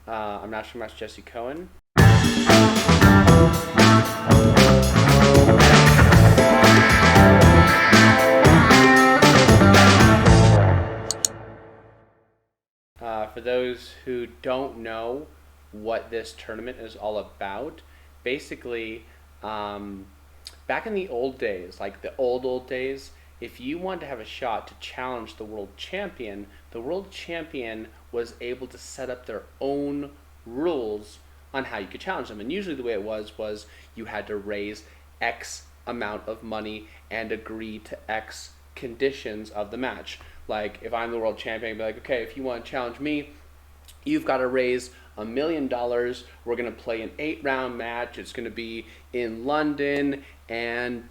I'm not sure much Jesse Cohen. For those who don't know what this tournament is all about, basically, um, back in the old days, like the old days, if you wanted to have a shot to challenge the world champion was able to set up their own rules on how you could challenge them. And usually the way it was you had to raise X amount of money and agree to X conditions of the match. Like if I'm the world champion, I'd be like, okay, if you want to challenge me, you've got to raise $1 million. We're going to play an 8-round match. It's going to be in London, and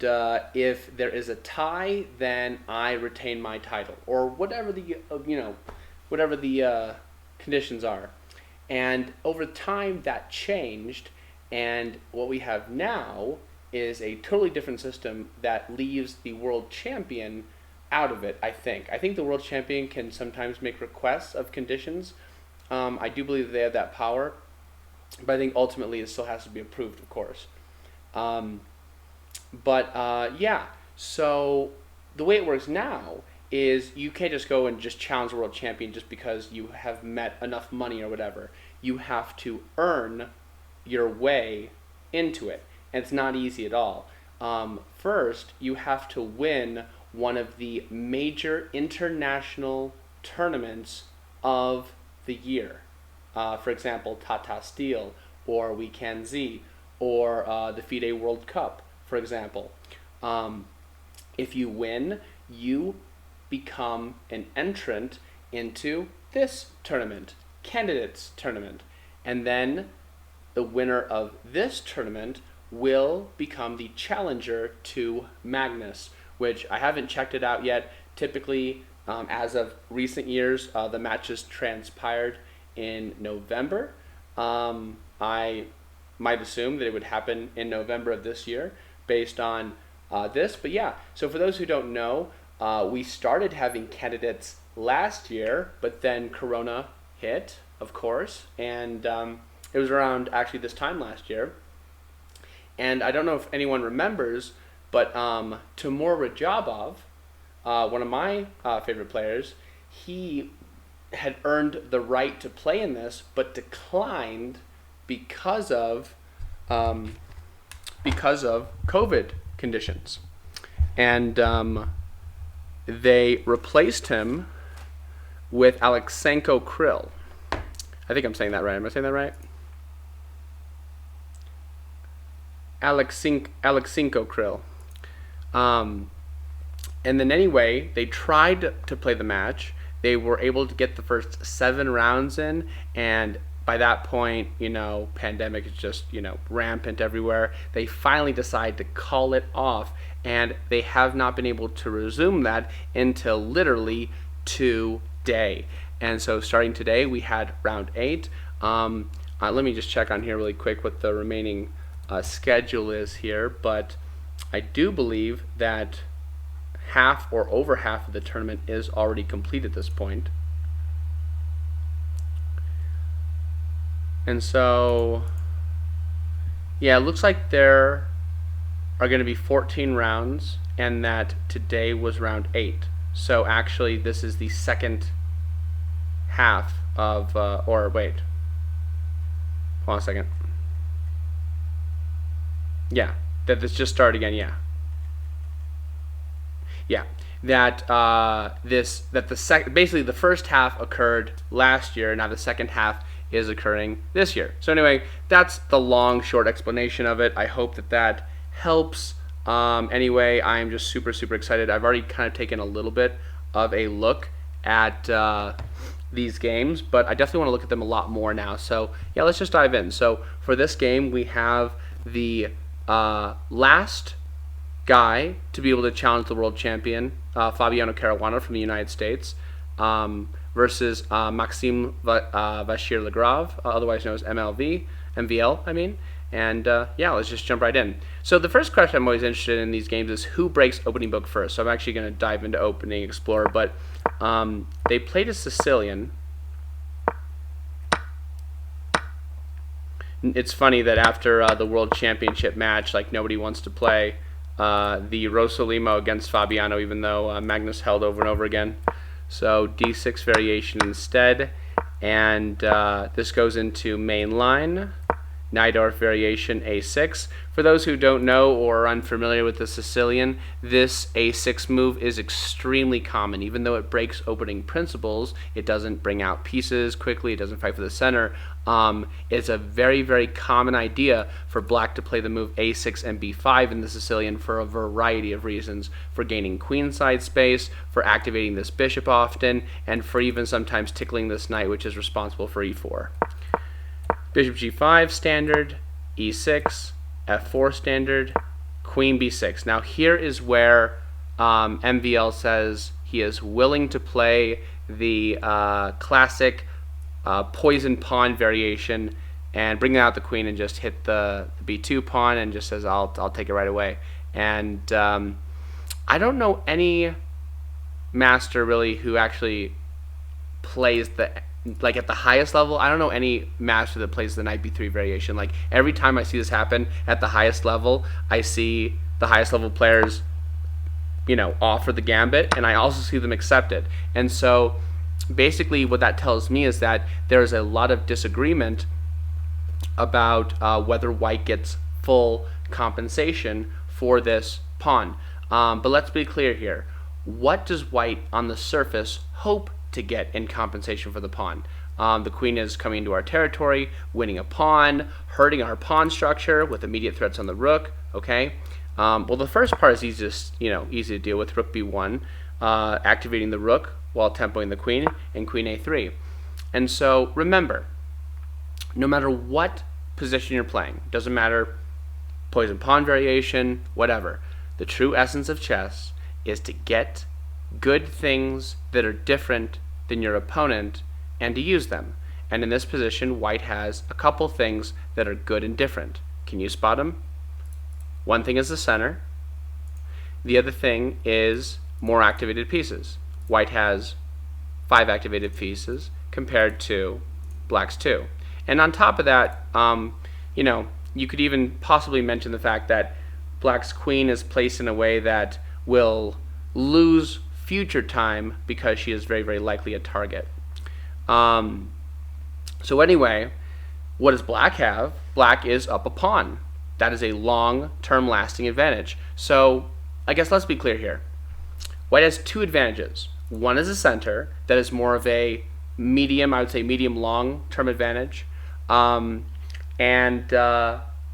if there is a tie, then I retain my title, or whatever the whatever the conditions are. And over time, that changed, and what we have now is a totally different system that leaves the world champion out of it. I think the world champion can sometimes make requests of conditions. I do believe they have that power, but I think ultimately it still has to be approved, of course. Yeah, so the way it works now is you can't just go and just challenge the world champion just because you have met enough money or whatever. You have to earn your way into it, and it's not easy at all. First, you have to win one of the major international tournaments of the year. For example, Tata Steel, or Weekend Z, or the FIDE World Cup, for example. If you win, you become an entrant into this tournament, Candidates tournament. And then the winner of this tournament will become the challenger to Magnus, which I haven't checked it out yet. Typically, as of recent years, the matches transpired in November. I might assume that it would happen in November of this year based on this. But yeah, so for those who don't know, we started having candidates last year, but then Corona hit, of course, and it was around actually this time last year. And I don't know if anyone remembers, but Timur Rajabov, one of my favorite players, he had earned the right to play in this, but declined because of COVID conditions, and they replaced him with Alexenko Krill. I think I'm saying that right. Am I saying that right? Alexenko Krill. And then anyway, they tried to play the match. They were able to get the first 7 rounds in, and by that point, pandemic is just, rampant everywhere. They finally decide to call it off, and they have not been able to resume that until literally today. And so starting today, we had round 8. Let me just check on here really quick what the remaining schedule is here, but I do believe that half or over half of the tournament is already complete at this point. And so, yeah, it looks like there are going to be 14 rounds, and that today was round 8. So actually, this is the second half of, or wait, hold on a second. Yeah, that this just started again, yeah. Yeah, that basically the first half occurred last year. Now the second half is occurring this year. So anyway, that's the long, short explanation of it. I hope that helps. Anyway, I am just super excited. I've already kind of taken a little bit of a look at these games, but I definitely want to look at them a lot more now. So yeah, let's just dive in. So for this game, we have the last guy to be able to challenge the world champion, Fabiano Caruana from the United States, versus Maxime Vachier-Lagrave, otherwise known as MVL, I mean. And yeah, let's just jump right in. So the first question I'm always interested in these games is who breaks opening book first. So I'm actually going to dive into opening explorer, but they played a Sicilian. it's funny that after the World Championship match, like nobody wants to play the Rosolimo against Fabiano, even though Magnus held over and over again. So d6 variation instead, and this goes into main line. Najdorf variation a6. For those who don't know or are unfamiliar with the Sicilian, this a6 move is extremely common. Even though it breaks opening principles, it doesn't bring out pieces quickly, it doesn't fight for the center. It's a very, very common idea for black to play the move a6 and b5 in the Sicilian for a variety of reasons. For gaining queenside space, for activating this bishop often, and for even sometimes tickling this knight, which is responsible for e4. Bishop g5 standard, e6, f4 standard, queen b6. Now here is where MVL says he is willing to play the classic poison pawn variation and bring out the queen and just hit the b2 pawn and just says I'll take it right away. And I don't know any master really who actually plays like at the highest level. I don't know any master that plays the knight b3 variation. Like every time I see this happen at the highest level, I see the highest level players, you know, offer the gambit, and I also see them accept it. And so basically what that tells me is that there's a lot of disagreement about whether white gets full compensation for this pawn. But let's be clear here. What does white on the surface hope to get in compensation for the pawn? The queen is coming into our territory, winning a pawn, hurting our pawn structure with immediate threats on the rook. Okay. Well, the first part is easy to deal with. Rook b1, activating the rook while tempoing the queen, and queen a3. And so remember, no matter what position you're playing, doesn't matter poison pawn variation, whatever. The true essence of chess is to get good things that are different than your opponent and to use them. And in this position, white has a couple things that are good and different. Can you spot them? One thing is the center. The other thing is more activated pieces. White has 5 activated pieces compared to black's 2. And on top of that, you know, you could even possibly mention the fact that black's queen is placed in a way that will lose future time because she is very, very likely a target. So anyway, what does black have? Black is up a pawn. That is a long-term lasting advantage. So I guess let's be clear here. White has 2 advantages. One is a center that is more of a medium, I would say medium long-term advantage.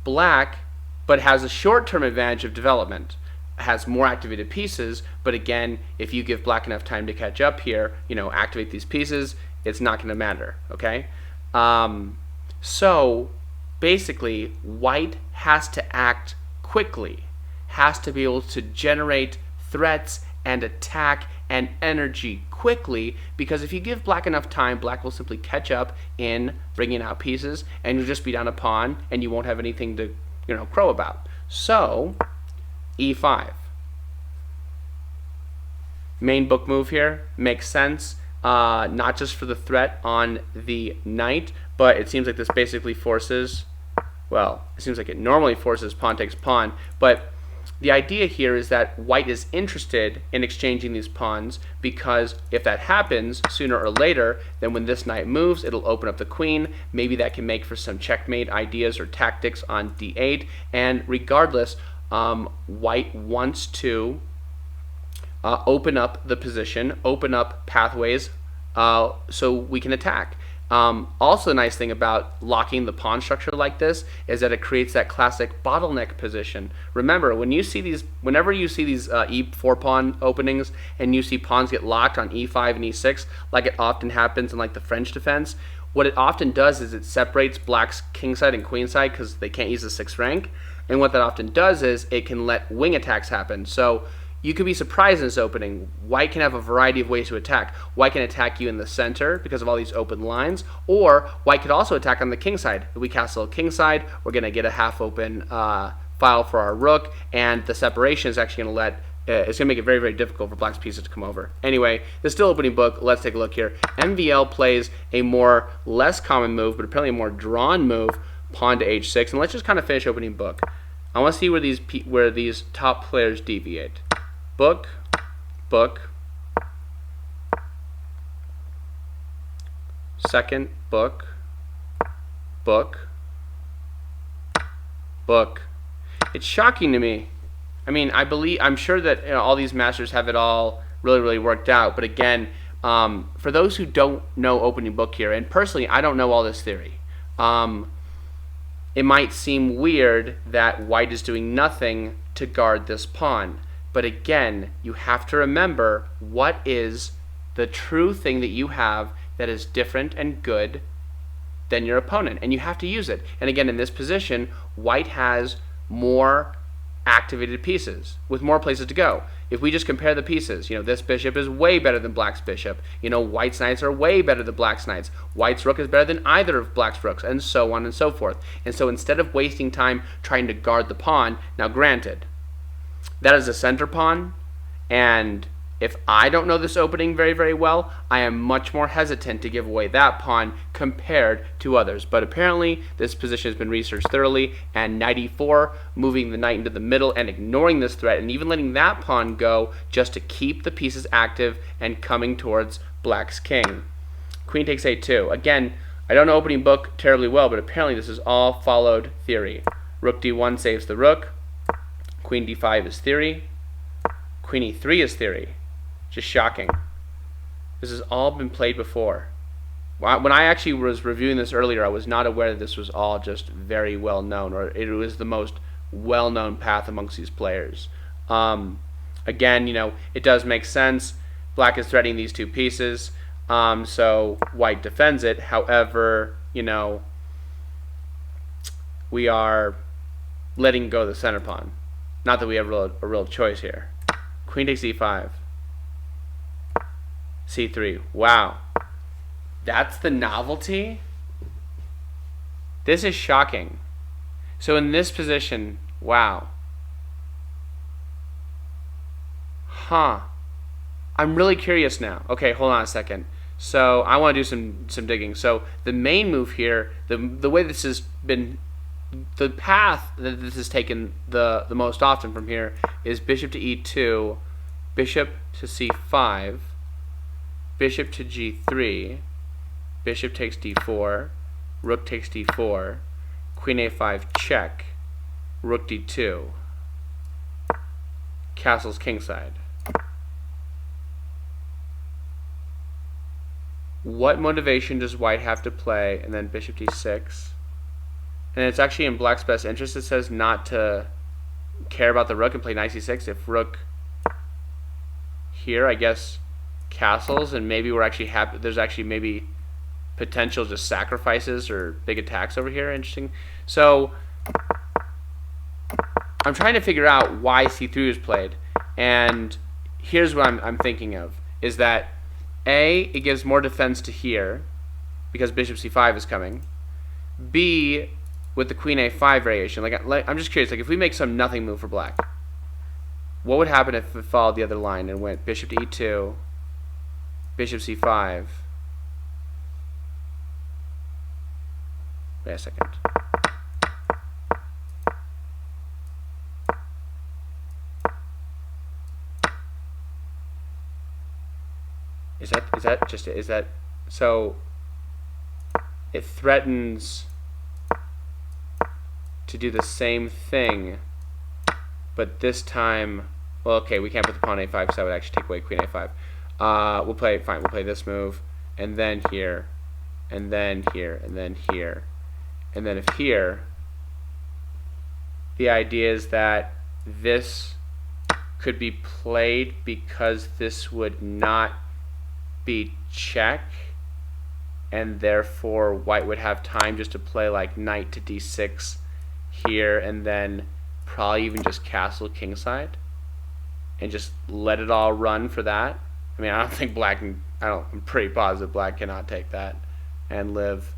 Black, but has a short-term advantage of development. Has more activated pieces, but again, if you give black enough time to catch up here, you know, activate these pieces, it's not going to matter, okay? So basically, white has to act quickly, has to be able to generate threats and attack and energy quickly, because if you give black enough time, black will simply catch up in bringing out pieces, and you'll just be down a pawn, and you won't have anything to, you know, crow about. So e5. Main book move here makes sense, not just for the threat on the knight, but it seems like this basically forces, well, it seems like it normally forces pawn takes pawn, but the idea here is that white is interested in exchanging these pawns, because if that happens sooner or later, then when this knight moves, it'll open up the queen. Maybe that can make for some checkmate ideas or tactics on d8, and regardless, white wants to open up the position, open up pathways so we can attack. Also, a nice thing about locking the pawn structure like this is that it creates that classic bottleneck position. Remember, when you see these, whenever you see these e4 pawn openings and you see pawns get locked on e5 and e6, like it often happens in like the French defense, what it often does is it separates black's kingside and queenside because they can't use the 6th rank. And what that often does is it can let wing attacks happen. So you could be surprised in this opening. White can have a variety of ways to attack. White can attack you in the center because of all these open lines, or white could also attack on the king side. If we castle kingside, we're going to get a half open file for our rook, and the separation is actually going to let it's going to make it very, very difficult for black's pieces to come over. Anyway, this is still opening book. Let's take a look here. MVL plays a less common move, but apparently a more drawn move, pawn to h6, and let's just kind of finish opening book. I want to see where these top players deviate. Book, book, second, book, book, book. It's shocking to me. I mean, I'm sure that all these masters have it all really, really worked out. But again, for those who don't know opening book here, and personally, I don't know all this theory. It might seem weird that white is doing nothing to guard this pawn. But again, you have to remember what is the true thing that you have that is different and good than your opponent, and you have to use it. And again, in this position, white has more activated pieces with more places to go. If we just compare the pieces, this bishop is way better than black's bishop. White's knights are way better than black's knights. White's rook is better than either of black's rooks, and so on and so forth. And so instead of wasting time trying to guard the pawn, now granted, that is a center pawn, and if I don't know this opening very, very well, I am much more hesitant to give away that pawn compared to others. But apparently, this position has been researched thoroughly, and knight e4, moving the knight into the middle and ignoring this threat, and even letting that pawn go just to keep the pieces active and coming towards black's king. Queen takes a2. Again, I don't know opening book terribly well, but apparently this is all followed theory. Rook d1 saves the rook. Queen d5 is theory. Queen e3 is theory. Just shocking. This has all been played before. When I actually was reviewing this earlier, I was not aware that this was all just very well known, or it was the most well-known path amongst these players. Again, it does make sense. Black is threatening these two pieces, so white defends it. However, we are letting go of the center pawn. Not that we have a real choice here. Queen takes e5. c3. Wow. That's the novelty? This is shocking. So in this position, wow. Huh. I'm really curious now. Okay, hold on a second. So I want to do some digging. So the main move here, the way this has been, the path that this has taken the most often from here is bishop to e2, bishop to c5, bishop to g3, bishop takes d4, rook takes d4, queen a5 check, rook d2, castles kingside. What motivation does white have to play? And then bishop d6. And it's actually in black's best interest, it says, not to care about the rook and play knight c6. If rook here, I guess, castles, and maybe we're actually happy. There's actually maybe potential just sacrifices or big attacks over here. Interesting. So I'm trying to figure out why c3 is played, and here's what I'm thinking of is that A, it gives more defense to here because bishop c5 is coming. B, with the queen a5 variation, I'm just curious, if we make some nothing move for black, what would happen if it followed the other line and went bishop to e2, bishop c5? Wait a second. Is that so it threatens to do the same thing, but this time, well, okay, we can't put the pawn a5 because that would actually take away queen a5. We'll play this move, and then here, and then here, and then here, and then if here, the idea is that this could be played because this would not be check, and therefore white would have time just to play like knight to d6 here, and then probably even just castle kingside and just let it all run for that. I mean, I don't think black can, I'm pretty positive black cannot take that and live.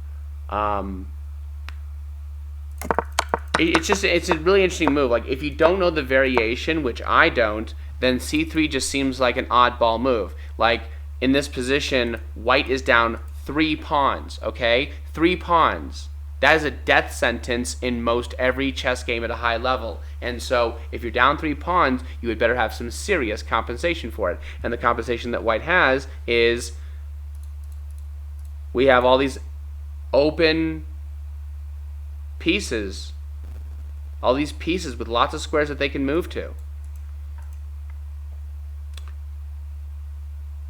It's a really interesting move. Like, if you don't know the variation, which I don't, then c3 just seems like an oddball move. Like, in this position, white is down 3 pawns, okay? 3 pawns. That is a death sentence in most every chess game at a high level. And so if you're down 3 pawns, you would better have some serious compensation for it. And the compensation that white has is we have all these open pieces. All these pieces with lots of squares that they can move to.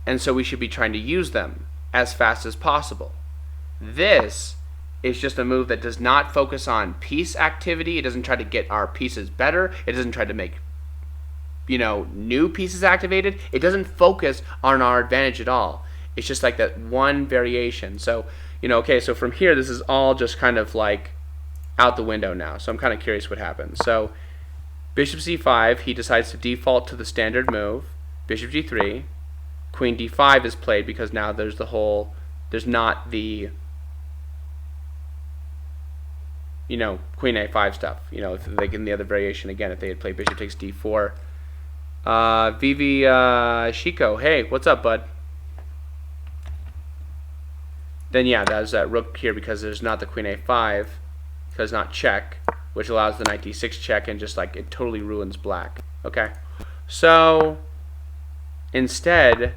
And so we should be trying to use them as fast as possible. This is just a move that does not focus on piece activity. It doesn't try to get our pieces better. It doesn't try to make, new pieces activated. It doesn't focus on our advantage at all. It's just like that one variation. So, okay, so from here, this is all just kind of like out the window now. So I'm kind of curious what happens. So bishop c5, he decides to default to the standard move. Bishop g3. Queen d5 is played because now there's not the queen a5 stuff. If they get in the other variation again, if they had played bishop takes d4. Vivi Shiko, hey, what's up, bud? Then yeah, that's that rook here because there's not the queen a5, because not check, which allows the knight d6 check, and just like it totally ruins black. Okay, so instead,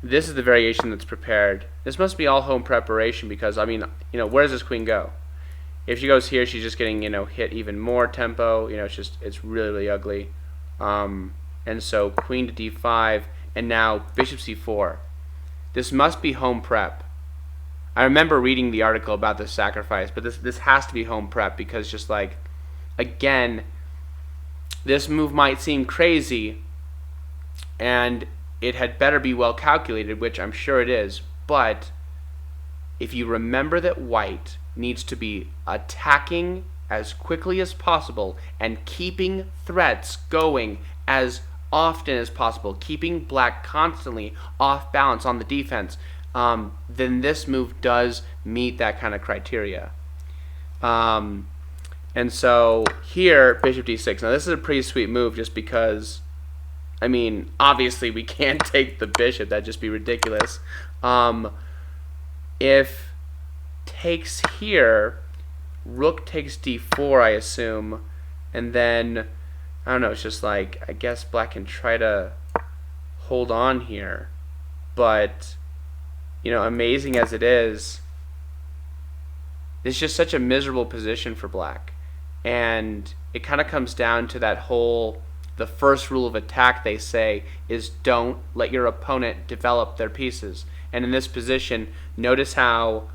this is the variation that's prepared. This must be all home preparation because where does this queen go? If she goes here, she's just getting, hit even more tempo. It's really, really ugly. And so queen to d5, and now bishop c4. This must be home prep. I remember reading the article about this sacrifice, but this has to be home prep because just like, again, this move might seem crazy, and it had better be well calculated, which I'm sure it is, but if you remember that white needs to be attacking as quickly as possible and keeping threats going as often as possible, keeping black constantly off balance on the defense, then this move does meet that kind of criteria. And so here, bishop d6. Now this is a pretty sweet move just because, obviously we can't take the bishop. That'd just be ridiculous. If takes here, rook takes d4, I assume, and then, I don't know, it's just like, I guess black can try to hold on here, but, amazing as it is, it's just such a miserable position for black, and it kind of comes down to that whole, the first rule of attack, they say, is don't let your opponent develop their pieces. And in this position, notice how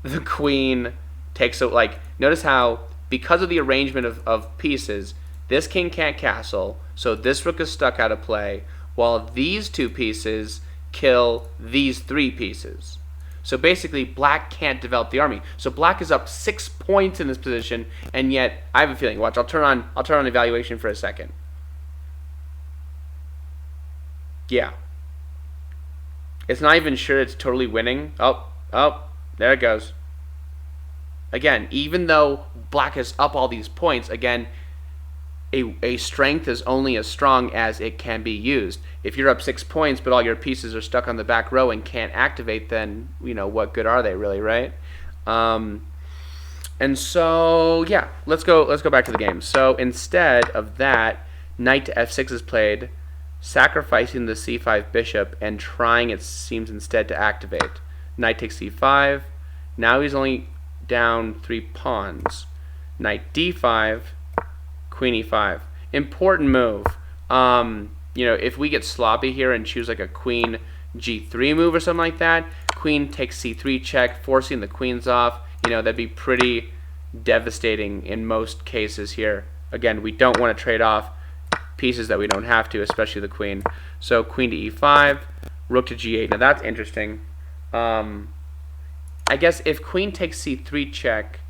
the queen takes notice how, because of the arrangement of pieces, this king can't castle, so this rook is stuck out of play, while these two pieces kill these 3 pieces. So basically, black can't develop the army. So black is up 6 points in this position, and yet I have a feeling. Watch, I'll turn on evaluation for a second. Yeah. It's not even sure it's totally winning. Oh, there it goes. Again, even though black is up all these points, again, a strength is only as strong as it can be used. If you're up 6 points, but all your pieces are stuck on the back row and can't activate, then, what good are they really, right? And so, yeah, let's go back to the game. So instead of that, knight to f6 is played, sacrificing the c5 bishop and trying, it seems, instead to activate. Knight takes c5. Now he's only down 3 pawns. Knight d5, queen e5. Important move. If we get sloppy here and choose like a queen g3 move or something like that, queen takes c3 check, forcing the queens off. That'd be pretty devastating in most cases here. Again, we don't want to trade off pieces that we don't have to, especially the queen. So queen to e5, rook to g8. Now that's interesting. I guess if queen takes c3 check,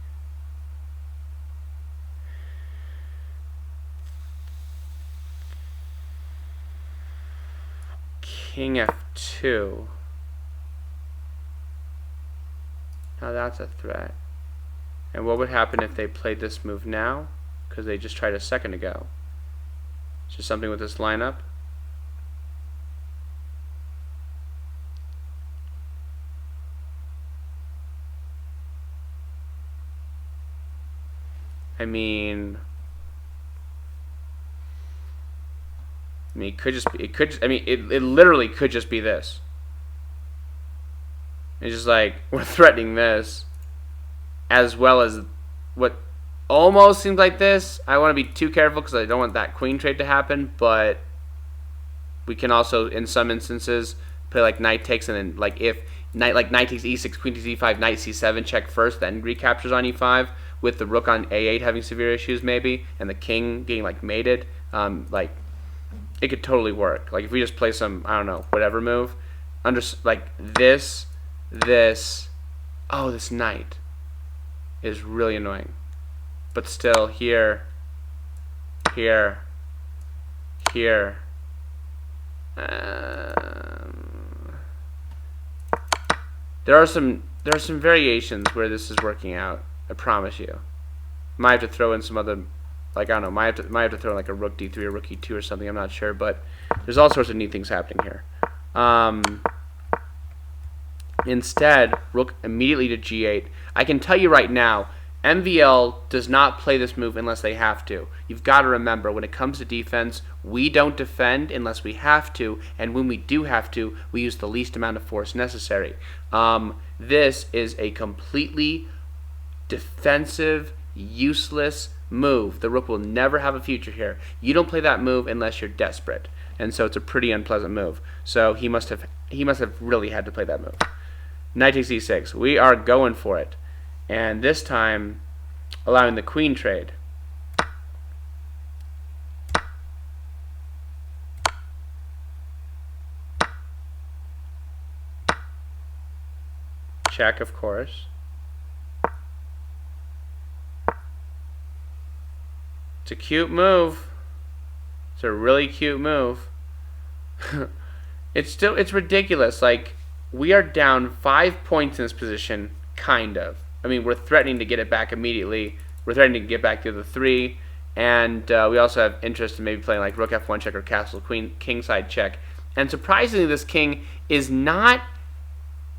king f2. Now that's a threat. And what would happen if they played this move now? Because they just tried a second ago. Is there something with this lineup? I mean, it could just be, it literally could just be this. It's just like, we're threatening this, as well as what almost seems like this. I want to be too careful because I don't want that queen trade to happen, but we can also, in some instances, play like knight takes, and then like if knight takes e6, queen takes e5, knight c7, check first, then recaptures on e5, with the rook on a8 having severe issues maybe, and the king getting like mated. Like, it could totally work. Like if we just play some, I don't know, whatever move, like this, oh, this knight is really annoying. But still, here. There are some variations where this is working out. I promise you. Might have to throw in some other, like, I don't know. Might have to throw in like a rook d3 or rook e2 or something. I'm not sure, but there's all sorts of neat things happening here. Instead, rook immediately to g8. I can tell you right now, MVL does not play this move unless they have to. You've got to remember, when it comes to defense, we don't defend unless we have to, and when we do have to, we use the least amount of force necessary. This is a completely defensive, useless move. The rook will never have a future here. You don't play that move unless you're desperate, and so it's a pretty unpleasant move. So he must have really had to play that move. Knight takes e6. We are going for it. And this time, allowing the queen trade. Check, of course. It's a cute move. It's a really cute move. It's ridiculous. Like, we are down 5 points in this position, kind of. I mean, we're threatening to get it back immediately. We're threatening to get back to the 3, and we also have interest in maybe playing like rook f1 check or castle queen kingside check. And surprisingly, this king is not.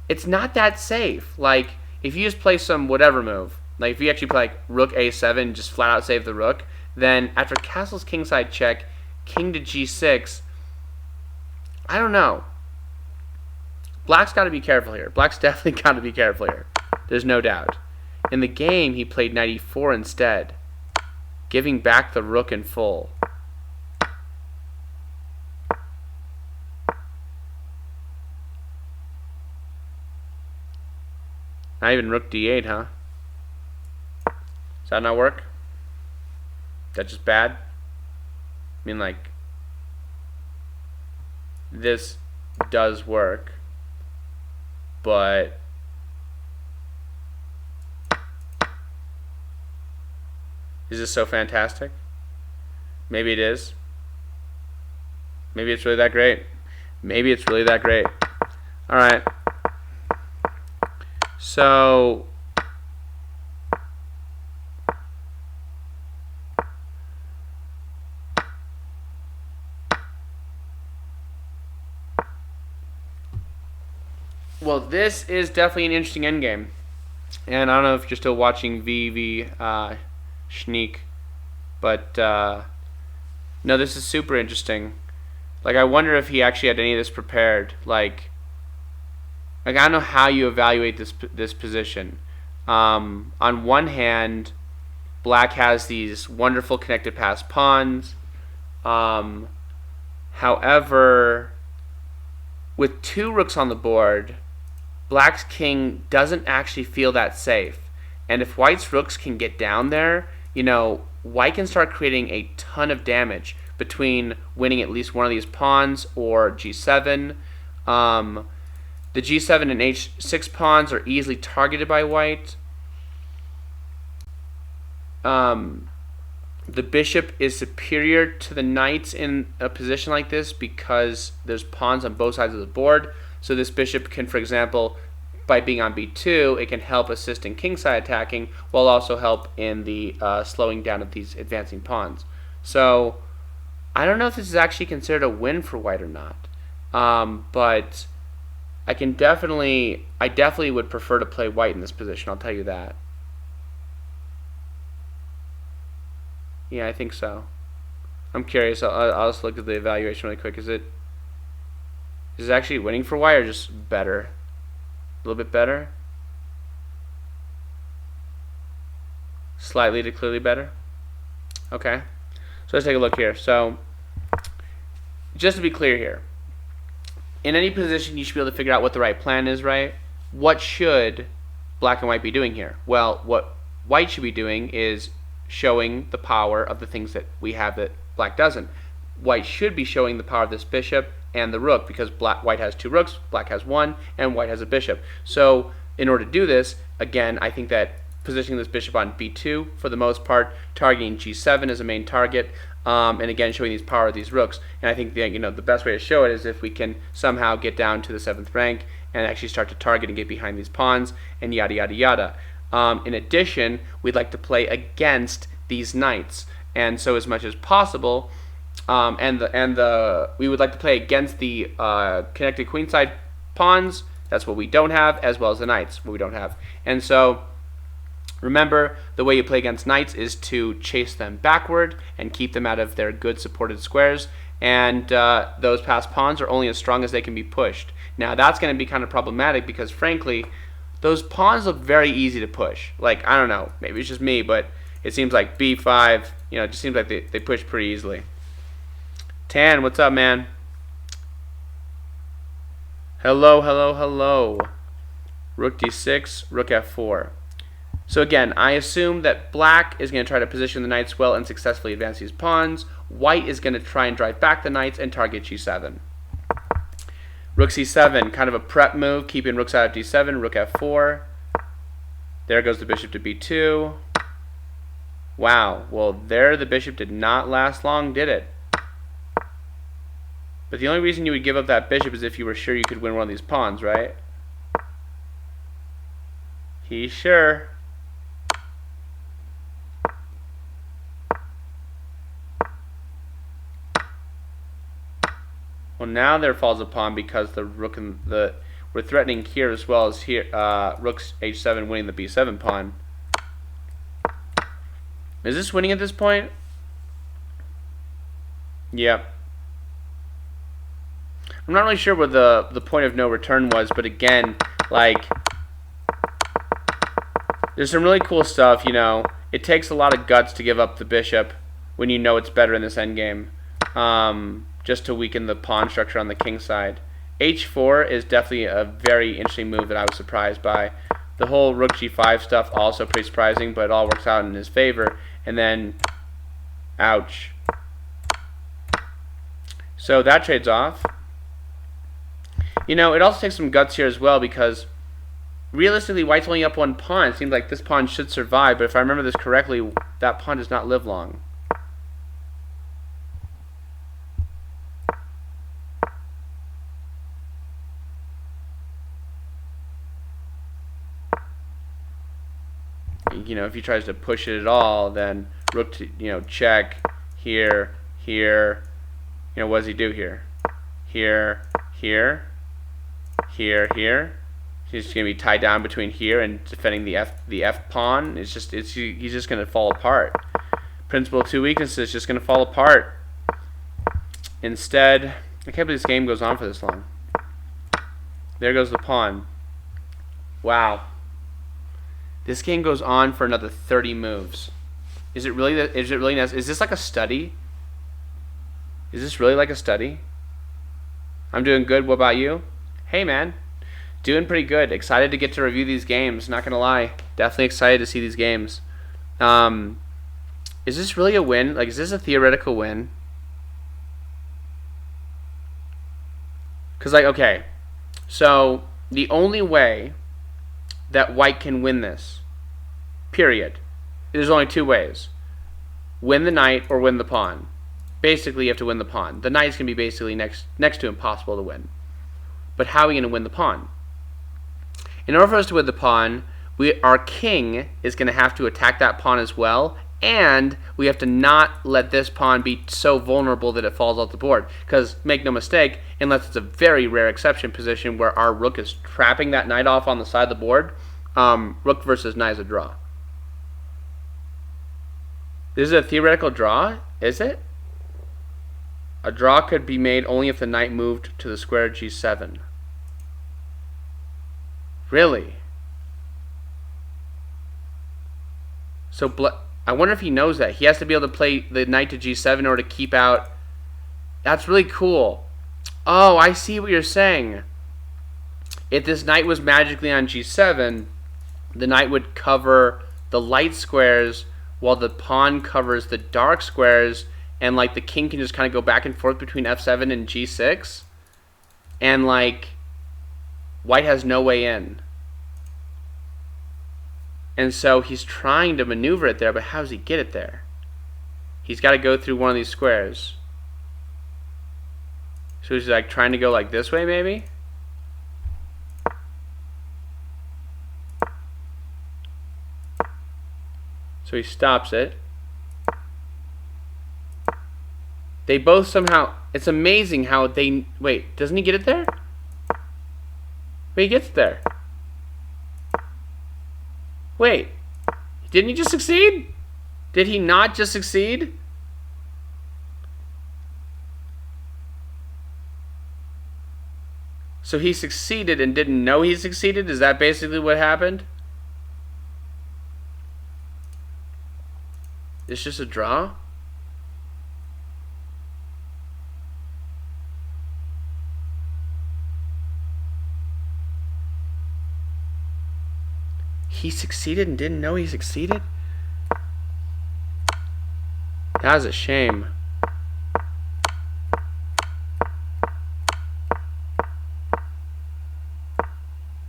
It's not that safe. Like, if you just play some whatever move, like if you actually play like rook a7, just flat out save the rook, then after castle's kingside check, king to g6. I don't know. Black's got to be careful here. Black's definitely got to be careful here. There's no doubt. In the game, he played knight e4 instead, giving back the rook in full. Not even rook d8, huh? Does that not work? Is that just bad? I mean, like, this does work, but is this so fantastic? Maybe it is. Maybe it's really that great. Maybe it's really that great. All right. So well, this is definitely an interesting endgame. And I don't know if you're still watching VV Schneek, but no, this is super interesting. Like, I wonder if he actually had any of this prepared. Like I don't know how you evaluate this position. On one hand, Black has these wonderful connected pass pawns. However, with 2 rooks on the board, Black's king doesn't actually feel that safe. And if White's rooks can get down there, you know, White can start creating a ton of damage between winning at least one of these pawns or g7. The g7 and h6 pawns are easily targeted by White. The bishop is superior to the knights in a position like this because there's pawns on both sides of the board. So this bishop can, for example, by being on b2, it can help assist in kingside attacking, while also help in the slowing down of these advancing pawns. So I don't know if this is actually considered a win for White or not, but I definitely would prefer to play White in this position. I'll tell you that. Yeah, I think so. I'm curious. I'll just look at the evaluation really quick. Is it actually winning for white or just better? A little bit better? Slightly to clearly better? Okay. So let's take a look here. So just to be clear here, in any position you should be able to figure out what the right plan is, right? What should black and white be doing here? Well, what white should be doing is showing the power of the things that we have that black doesn't. White should be showing the power of this bishop and the rook because white has 2 rooks, black has 1, and white has a bishop. So in order to do this, again, I think that positioning this bishop on b2 for the most part, targeting g7 as a main target, and again showing these power of these rooks. And I think the best way to show it is if we can somehow get down to the 7th rank and actually start to target and get behind these pawns and yada yada yada. In addition, we'd like to play against these knights, and so as much as possible, we would like to play against the connected queenside pawns. That's what we don't have, as well as the knights, what we don't have. And so remember, the way you play against knights is to chase them backward and keep them out of their good supported squares, and those passed pawns are only as strong as they can be pushed. Now that's going to be kind of problematic because frankly those pawns look very easy to push. Like, I don't know, maybe it's just me, but it seems like b5, it just seems like they push pretty easily. Tan, what's up, man? Hello, hello, hello. Rook d6, rook f4. So again, I assume that black is going to try to position the knights well and successfully advance these pawns. White is going to try and drive back the knights and target g7. Rook c7, kind of a prep move, keeping rooks out of d7, rook f4. There goes the bishop to b2. Wow, well there the bishop did not last long, did it? But the only reason you would give up that bishop is if you were sure you could win one of these pawns, right? He's sure. Well, now there falls a pawn because the rook and we're threatening here as well as here. Rook's h7 winning the b7 pawn. Is this winning at this point? Yep. I'm not really sure what the point of no return was, but again, like, there's some really cool stuff. It takes a lot of guts to give up the bishop when you know it's better in this endgame. Just to weaken the pawn structure on the king side. h4 is definitely a very interesting move that I was surprised by. The whole rook g5 stuff also pretty surprising, but it all works out in his favor. And then, ouch. So that trades off. It also takes some guts here as well because realistically white's only up 1 pawn. It seems like this pawn should survive, but if I remember this correctly, that pawn does not live long. If he tries to push it at all, then rook to, check, here, here. What does he do here? Here, here, here, here. He's going to be tied down between here and defending the F pawn. He's just going to fall apart. Principle of 2 weaknesses is just going to fall apart. Instead, I can't believe this game goes on for this long. There goes the pawn. Wow. This game goes on for another 30 moves. Is it really necessary? Is this like a study? Is this really like a study? I'm doing good. What about you? Hey, man. Doing pretty good. Excited to get to review these games. Not going to lie. Definitely excited to see these games. Is this really a win? Like, is this a theoretical win? Because, like, okay. So, the only way that white can win this, period. There's only 2 ways. Win the knight or win the pawn. Basically, you have to win the pawn. The knight's going to be basically next to impossible to win. But how are we going to win the pawn? In order for us to win the pawn, our king is going to have to attack that pawn as well, and we have to not let this pawn be so vulnerable that it falls off the board. Because, make no mistake, unless it's a very rare exception position where our rook is trapping that knight off on the side of the board, rook versus knight is a draw. This is a theoretical draw, is it? A draw could be made only if the knight moved to the square g7. Really? So I wonder if he knows that. He has to be able to play the knight to g7 in order to keep out. That's really cool. Oh, I see what you're saying. If this knight was magically on g7, the knight would cover the light squares while the pawn covers the dark squares, and like the king can just kind of go back and forth between f7 and g6, and like white has no way in. And so he's trying to maneuver it there, but how does he get it there? He's got to go through one of these squares. So he's like trying to go like this way, maybe? So he stops it. They both somehow... It's amazing how they... Wait, doesn't he get it there? Wait, he gets it there. Wait, didn't he just succeed? Did he not just succeed? So he succeeded and didn't know he succeeded? Is that basically what happened? It's just a draw? He succeeded and didn't know he succeeded? That was a shame.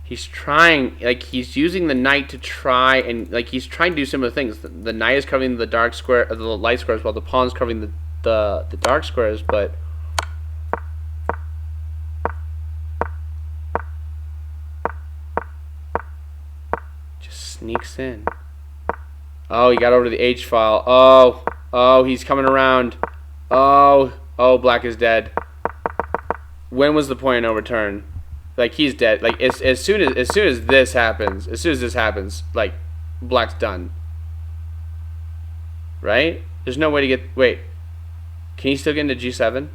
He's trying, like, he's using the knight to try, and like he's trying to do similar things. The knight is covering the dark square, the light squares, while the pawn's covering the dark squares, but just sneaks in. Oh, he got over to the H file. Oh, he's coming around. Oh, black is dead. When was the point of no return? Like, he's dead. Like, as soon as this happens, like, black's done. Right? There's no way to get... Wait. Can he still get into G7?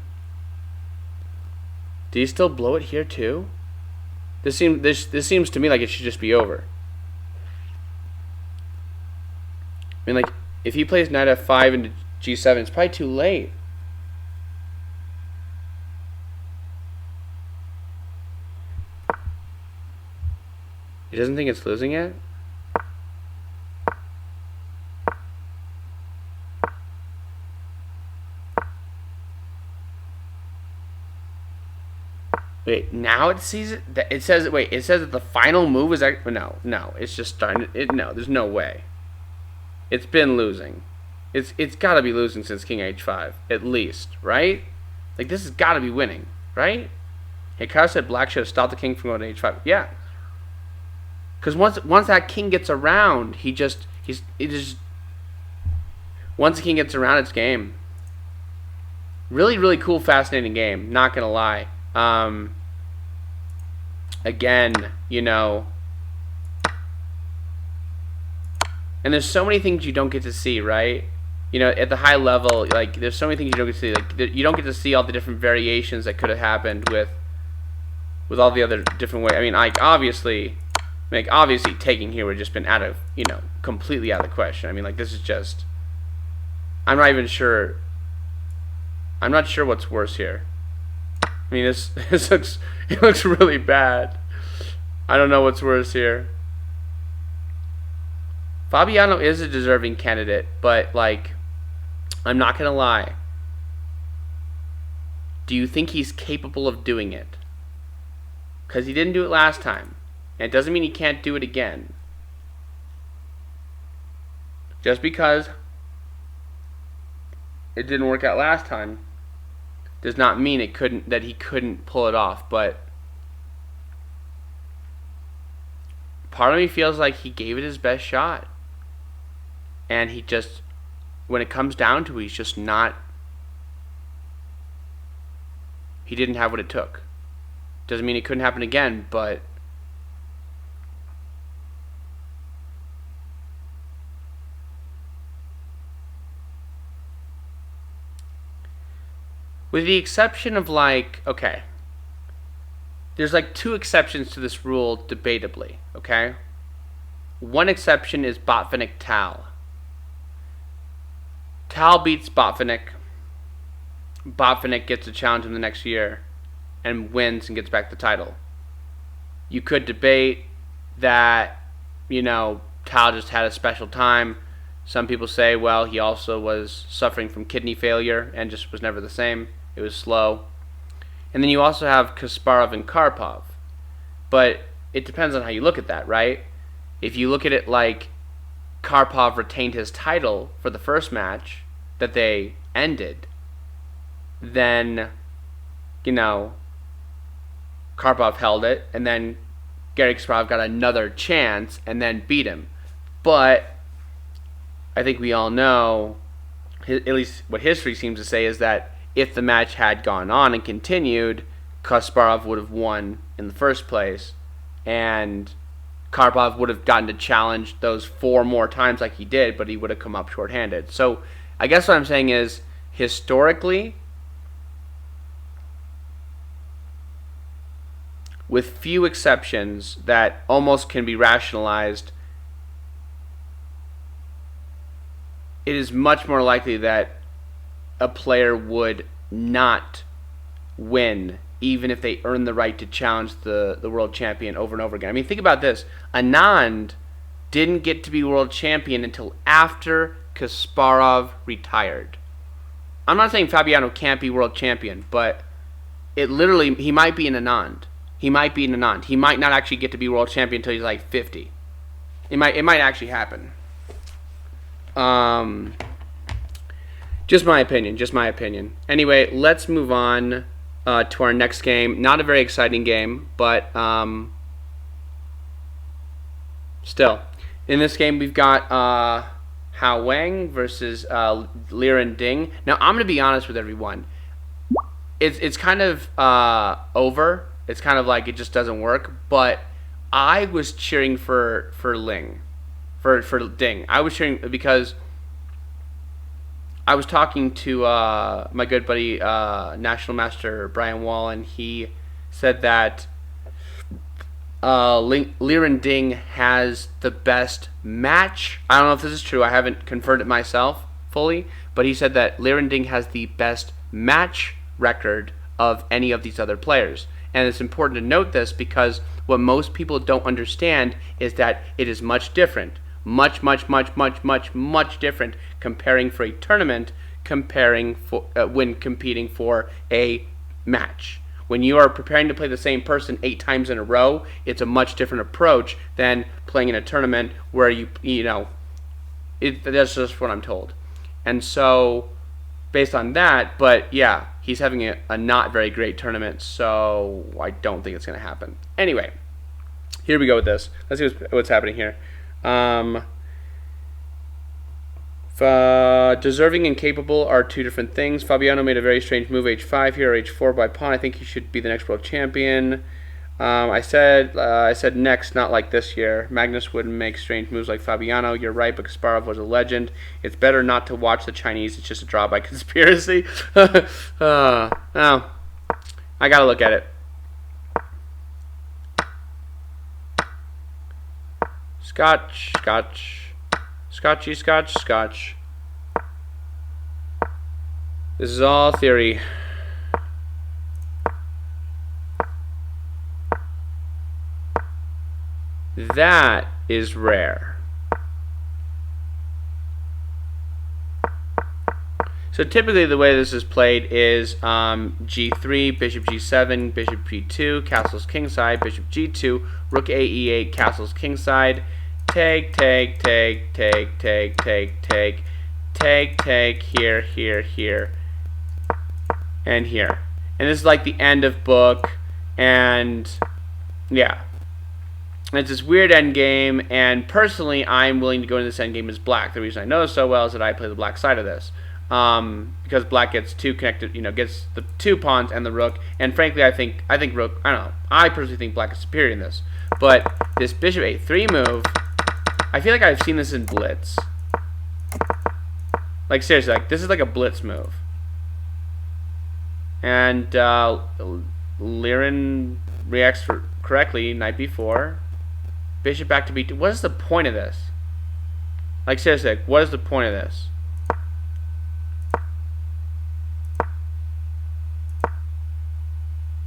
Do you still blow it here too? This seems to me like it should just be over. I mean, like, if he plays knight f5 into G7, it's probably too late. He doesn't think it's losing yet? Wait, now it sees it? It says, wait, it says that the final move is... No, it's just starting... No, there's no way. It's been losing. It's got to be losing since king h5, at least, right? Like, this has got to be winning, right? Hey, Kyle said black should have stopped the king from going to h5. Yeah. Because once that king gets around, once the king gets around, it's game. Really, really cool, fascinating game. Not gonna lie. Again, you know, and there's so many things you don't get to see, right? You know, at the high level, like, there's so many things you don't get to see. Like, you don't get to see all the different variations that could have happened with all the other different ways. I mean, like, obviously taking here would have just been out of, you know, completely out of the question. I mean, like, this is just, I'm not even sure. I'm not sure what's worse here. I mean, this looks really bad. I don't know what's worse here. Fabiano is a deserving candidate, but, like, I'm not gonna lie. Do you think he's capable of doing it? Because he didn't do it last time. And it doesn't mean he can't do it again. Just because it didn't work out last time does not mean that he couldn't pull it off. But part of me feels like he gave it his best shot. And he just, when it comes down to it, he's just not, he didn't have what it took. Doesn't mean it couldn't happen again, but With the exception of like, okay, there's like 2 exceptions to this rule debatably, okay? One exception is Botvinnik Tal. Tal beats Botvinnik. Botvinnik gets a challenge in the next year and wins and gets back the title. You could debate that, you know, Tal just had a special time. Some people say, well, he also was suffering from kidney failure and just was never the same. It was slow. And then you also have Kasparov and Karpov. But it depends on how you look at that, right? If you look at it like Karpov retained his title for the first match that they ended, then, you know, Karpov held it, and then Garry Kasparov got another chance and then beat him. But I think we all know, at least what history seems to say, is that if the match had gone on and continued, Kasparov would have won in the first place, and Karpov would have gotten to challenge those 4 more times like he did, but he would have come up short-handed. So I guess what I'm saying is, historically, with few exceptions that almost can be rationalized, it is much more likely that a player would not win even if they earn the right to challenge the world champion over and over again. I mean, think about this. Anand didn't get to be world champion until after Kasparov retired. I'm not saying Fabiano can't be world champion, but it literally, he might be an Anand. He might be an Anand. He might not actually get to be world champion until he's like 50. It might actually happen. Just my opinion. Anyway, let's move on to our next game. Not a very exciting game, but still. In this game, we've got Hao Wang versus Liren Ding. Now, I'm going to be honest with everyone. It's kind of over. It's kind of like it just doesn't work. But I was cheering for Ling. For Ding. I was cheering because I was talking to my good buddy, National Master Brian Wall, and he said that Liren Ding has the best match. I don't know if this is true. I haven't confirmed it myself fully, but he said that Liren Ding has the best match record of any of these other players. And it's important to note this because what most people don't understand is that it is much different. Much different comparing for a tournament, comparing for when competing for a match. When you are preparing to play the same person 8 times in a row, it's a much different approach than playing in a tournament where that's just what I'm told. And so, based on that, but yeah, he's having a not very great tournament, so I don't think it's going to happen. Anyway, here we go with this. Let's see what's happening here. Deserving and capable are 2 different things. Fabiano made a very strange move, h5 here, or h4 by pawn. I think he should be the next world champion. I said next, not like this year. Magnus wouldn't make strange moves like Fabiano. You're right, but Kasparov was a legend. It's better not to watch the Chinese. It's just a draw by conspiracy. No, I gotta look at it. Scotch. This is all theory. That is rare. So typically the way this is played is g3, bishop g7, bishop b2, castles kingside, bishop g2, rook a e8, castles kingside, take, here, and here. And this is like the end of book, and yeah. It's this weird endgame, and personally, I'm willing to go into this endgame as black. The reason I know this so well is that I play the black side of this. Because black gets 2 connected, gets the 2 pawns and the rook, and frankly, I think rook, I don't know, I personally think black is superior in this. But this bishop a3 move, I feel like I've seen this in Blitz. Like seriously, like this is like a Blitz move. And Liren reacts correctly knight b4. Bishop back to b2. What is the point of this? Like, seriously, what is the point of this?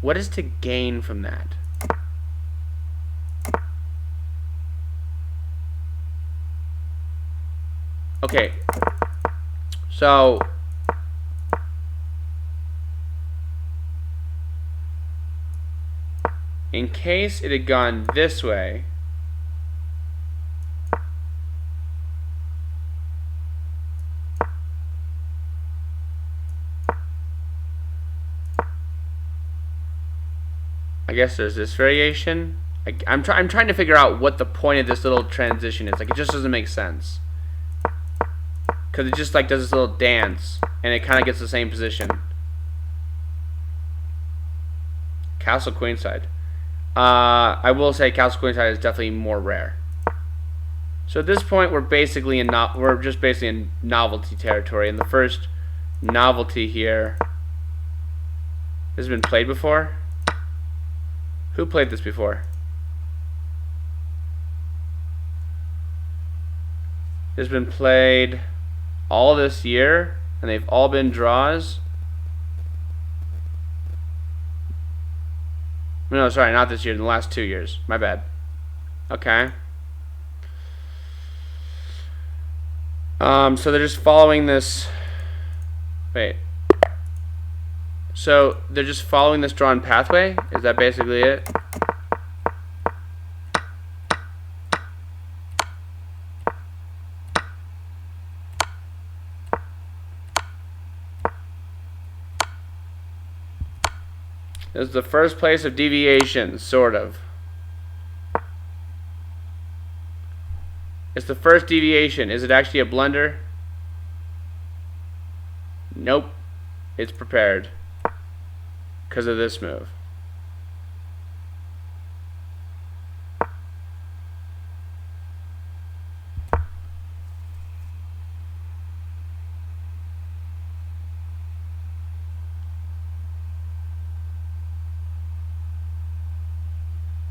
What is to gain from that? Okay. So in case it had gone this way, I guess there's this variation. I'm trying to figure out what the point of this little transition is. Like, it just doesn't make sense. Because it just like does this little dance, and it kind of gets the same position. Castle queenside. I will say castle queenside is definitely more rare. So at this point, we're basically just basically in novelty territory, and the first novelty here has been played before. Who played this before? It's been played all this year, and they've all been draws. No, sorry, not this year, in the last 2 years. My bad. Okay. So they're just following this. Wait. So they're just following this drawn pathway? Is that basically it? This is the first place of deviation, sort of. It's the first deviation. Is it actually a blunder? Nope. It's prepared. Because of this move.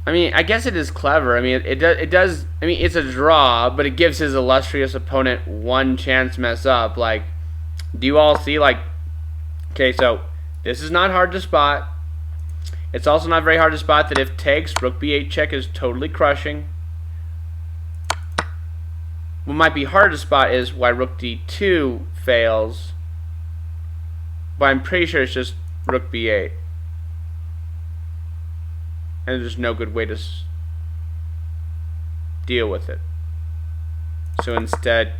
I mean, I guess it is clever. I mean, it does. I mean, it's a draw, but it gives his illustrious opponent one chance to mess up. Like, do you all see? Like, okay, so this is not hard to spot. It's also not very hard to spot that if takes, rook b8 check is totally crushing. What might be hard to spot is why rook d2 fails. But I'm pretty sure it's just rook b8. And there's no good way to deal with it. So instead,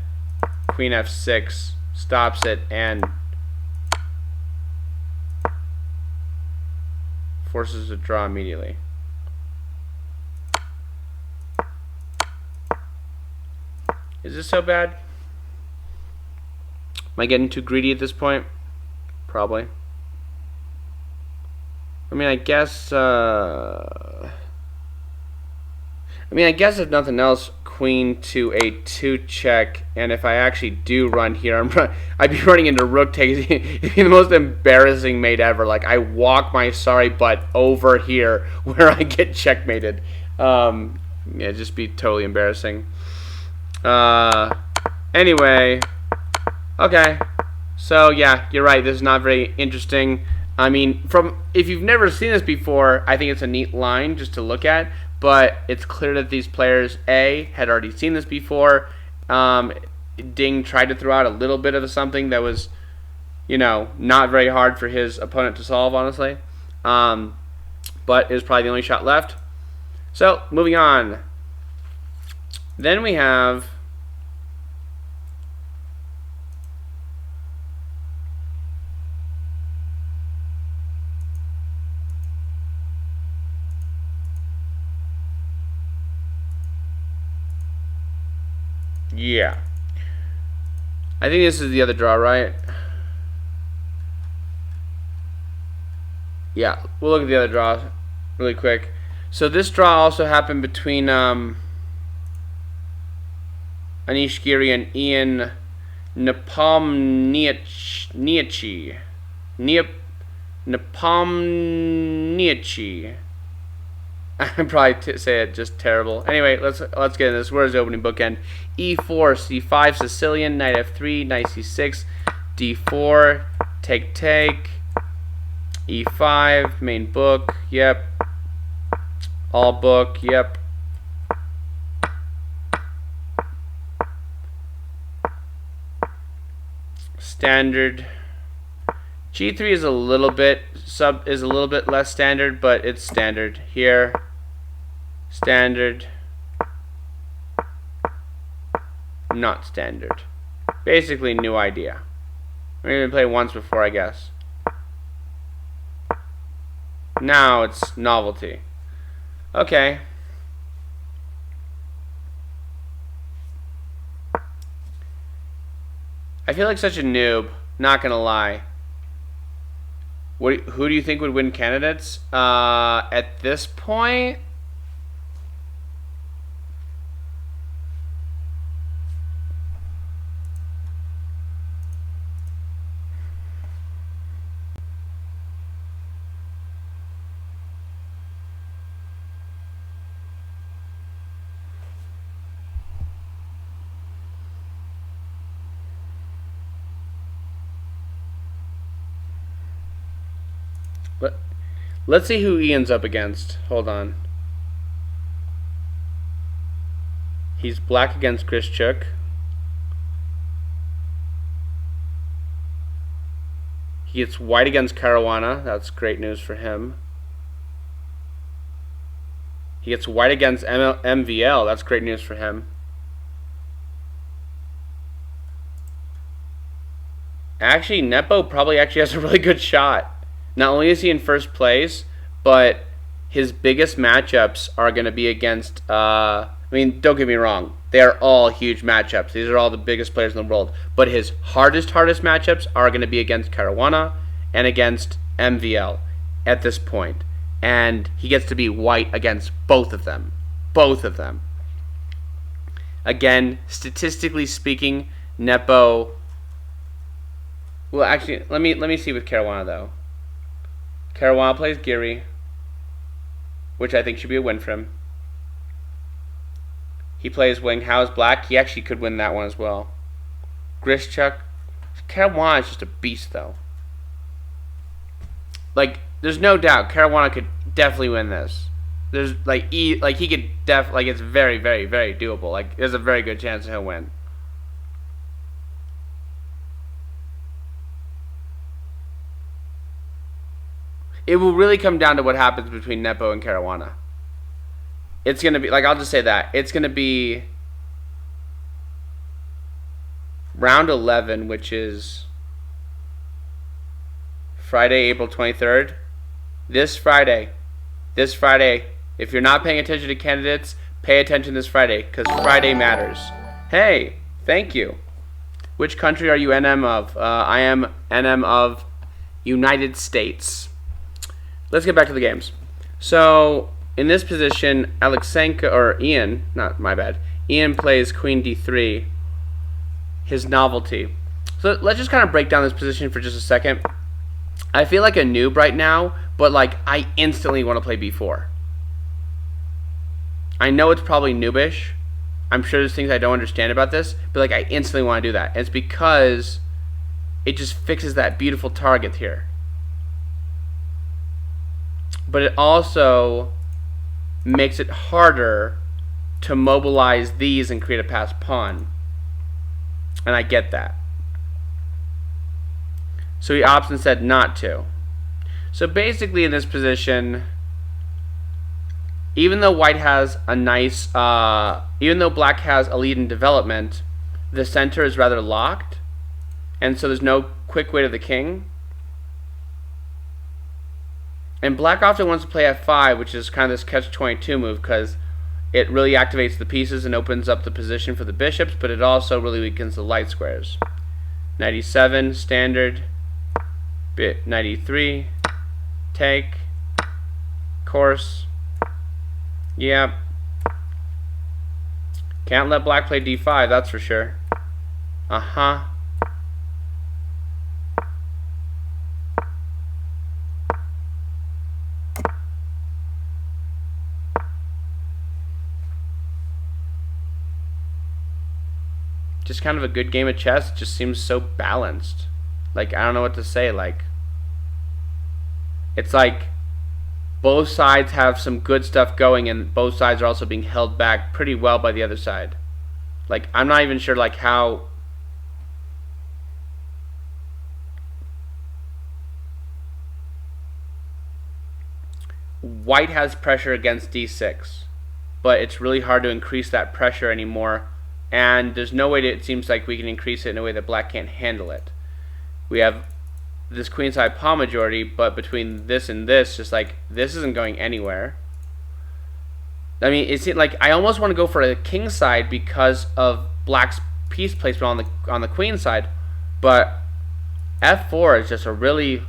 queen f6 stops it and forces a draw immediately. Is this so bad? Am I getting too greedy at this point? Probably. I mean, I guess if nothing else, queen to a2 check, and if I actually do run here, I'd be running into rook takes. It'd be the most embarrassing mate ever. Like, I walk my sorry butt over here where I get checkmated. Yeah, it'd just be totally embarrassing. Anyway, okay. So yeah, you're right. This is not very interesting. I mean, if you've never seen this before, I think it's a neat line just to look at. But it's clear that these players, A, had already seen this before. Ding tried to throw out a little bit of something that was, you know, not very hard for his opponent to solve, honestly. But it was probably the only shot left. So, moving on. Then we have yeah. I think this is the other draw, right? Yeah, we'll look at the other draw really quick. So this draw also happened between Anish Giri and Ian Nepomniachtchi. Nepomniachtchi. I probably say it just terrible. Anyway, let's get into this. Where's the opening bookend? E4, C5, Sicilian, knight F3, knight C6, D4, take, E5, main book, yep. All book, yep. Standard. G3 is a little bit less standard, but it's standard. Here, standard, not standard. Basically, new idea. We're gonna play once before, I guess. Now it's novelty. Okay. I feel like such a noob. Not gonna lie. Who do you think would win candidates? At this point, let's see who Ian's up against. Hold on. He's black against Grischuk. He gets white against Caruana. That's great news for him. He gets white against MVL. That's great news for him. Actually, Nepo probably has a really good shot. Not only is he in first place, but his biggest matchups are going to be against, I mean, don't get me wrong, they are all huge matchups. These are all the biggest players in the world. But his hardest matchups are going to be against Caruana and against MVL at this point. And he gets to be white against both of them. Both of them. Again, statistically speaking, Nepo... Well, actually, let me see with Caruana, though. Caruana plays Giri, which I think should be a win for him. He plays Wang Hao's black. He actually could win that one as well. Grischuk. Caruana is just a beast, though. Like, there's no doubt Caruana could definitely win this. There's he could it's very, very, very doable. Like, there's a very good chance he'll win. It will really come down to what happens between Nepo and Caruana. It's going to be, I'll just say that. It's going to be round 11, which is Friday, April 23rd. This Friday. If you're not paying attention to candidates, pay attention this Friday, because Friday matters. Hey, thank you. Which country are you NM of? I am NM of United States. Let's get back to the games. So, in this position, Ian plays Queen D3, his novelty. So, let's just kind of break down this position for just a second. I feel like a noob right now, but I instantly want to play B4. I know it's probably noobish. I'm sure there's things I don't understand about this, but I instantly want to do that. And it's because it just fixes that beautiful target here. But it also makes it harder to mobilize these and create a passed pawn. And I get that. So he opts instead not to. So basically in this position, even though white has a nice, even though black has a lead in development, the center is rather locked. And so there's no quick way to the king. And black often wants to play f5, which is kind of this catch-22 move, because it really activates the pieces and opens up the position for the bishops, but it also really weakens the light squares. Knight e7, standard. Knight e3, take, course. Yep. Can't let black play d5, that's for sure. just kind of a good game of chess. It just seems so balanced. Like, I don't know what to say. Like, it's like both sides have some good stuff going, and both sides are also being held back pretty well by the other side. Like, I'm not even sure like how. White has pressure against d6, but it's really hard to increase that pressure anymore, and there's no way that it seems like we can increase it in a way that black can't handle it. We have this queenside pawn majority, but between this and this, just like this isn't going anywhere. I mean, it seems like I almost want to go for a king side because of black's piece placement on the queen side, but f4 is just a really.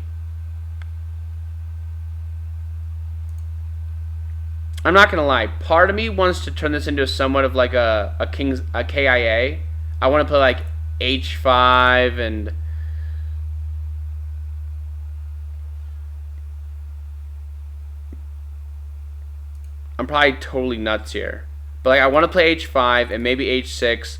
I'm not gonna lie. Part of me wants to turn this into somewhat of like a KIA. I want to play like h5 and. I'm probably totally nuts here, but like I want to play h5 and maybe h6,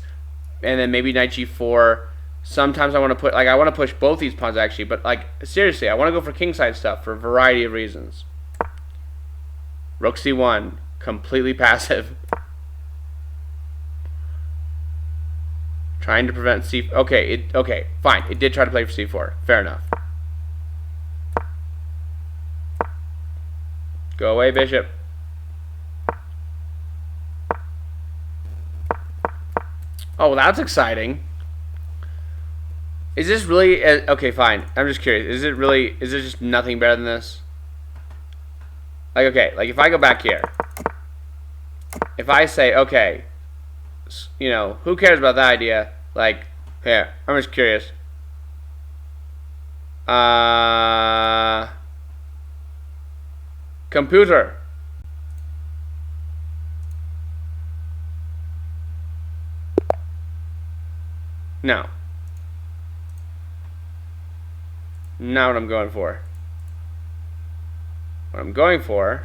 and then maybe knight g4. Sometimes I want to put I want to push both these pawns actually, but like seriously, I want to go for kingside stuff for a variety of reasons. Rook c1, completely passive. Trying to prevent c. Okay, fine. It did try to play for c4. Fair enough. Go away, bishop. Oh, well, that's exciting. Is this really okay? Fine. I'm just curious. Is it just nothing better than this? Like, okay, like if I go back here, if I say, okay, you know, who cares about that idea? Like, here, I'm just curious. Computer. No. Not what I'm going for. What I'm going for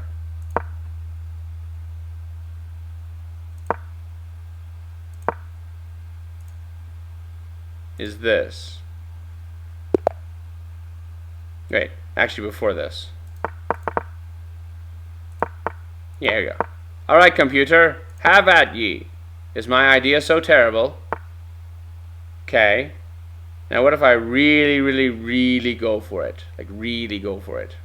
is this. Wait, actually before this. Yeah, here we go. Alright, computer, have at ye. Is my idea so terrible? Okay. Now what if I really, really, really go for it? Like, really go for it.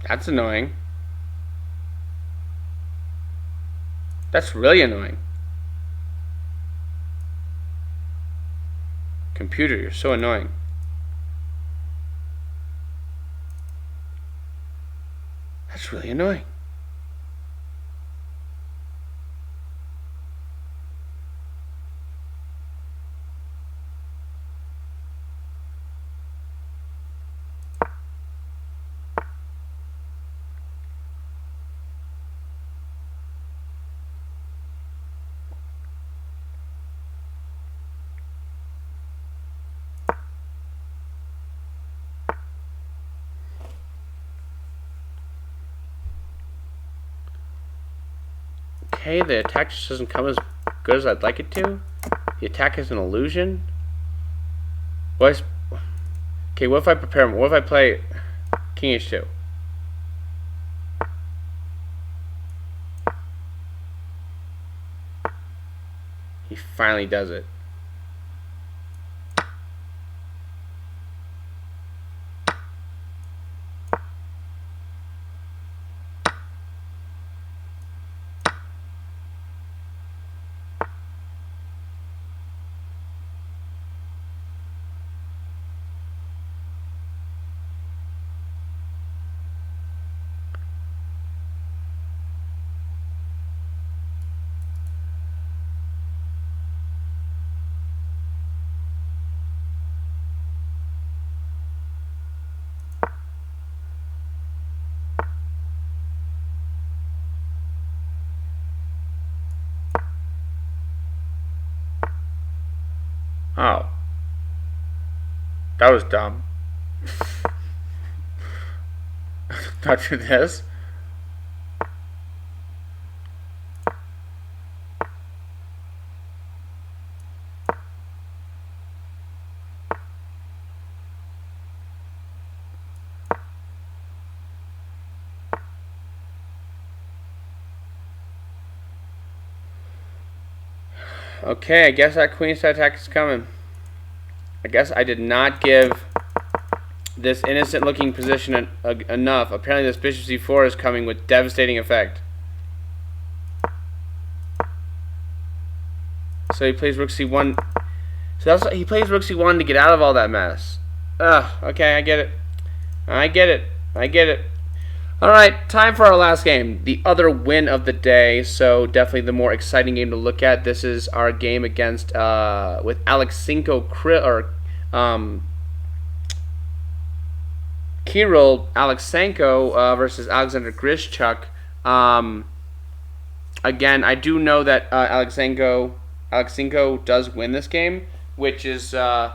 That's annoying. That's really annoying. Computer, you're so annoying. That's really annoying. Okay, the attack just doesn't come as good as I'd like it to. The attack is an illusion. Okay, what if I prepare? What if I play King H2? He finally does it. Oh. That was dumb. Not through this. Okay, I guess that queenside attack is coming. I guess I did not give this innocent looking position enough. Apparently this bishop c4 is coming with devastating effect. So he plays rook c1. So he plays rook c1 to get out of all that mess. Ugh, okay, I get it. I get it. Alright, time for our last game. The other win of the day, so definitely the more exciting game to look at. This is our game against, with Kirill Alexenko versus Alexander Grishchuk. Again, I do know that Alexenko does win this game, which is, I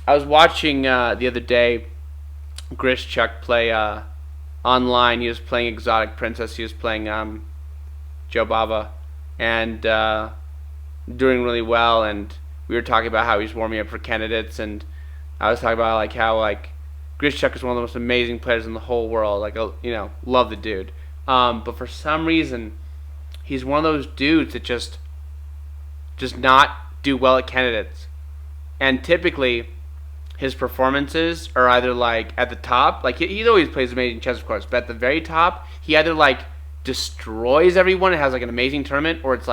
was watching the other day Grishchuk play online. He was playing Exotic Princess. He was playing Jobava, and doing really well. And we were talking about how he's warming up for candidates, and I was talking about how Grishchuk is one of the most amazing players in the whole world. Love the dude. But for some reason, he's one of those dudes that just not do well at candidates. And typically, his performances are either at the top, he always plays amazing chess, of course, but at the very top, he either destroys everyone and has an amazing tournament, or it's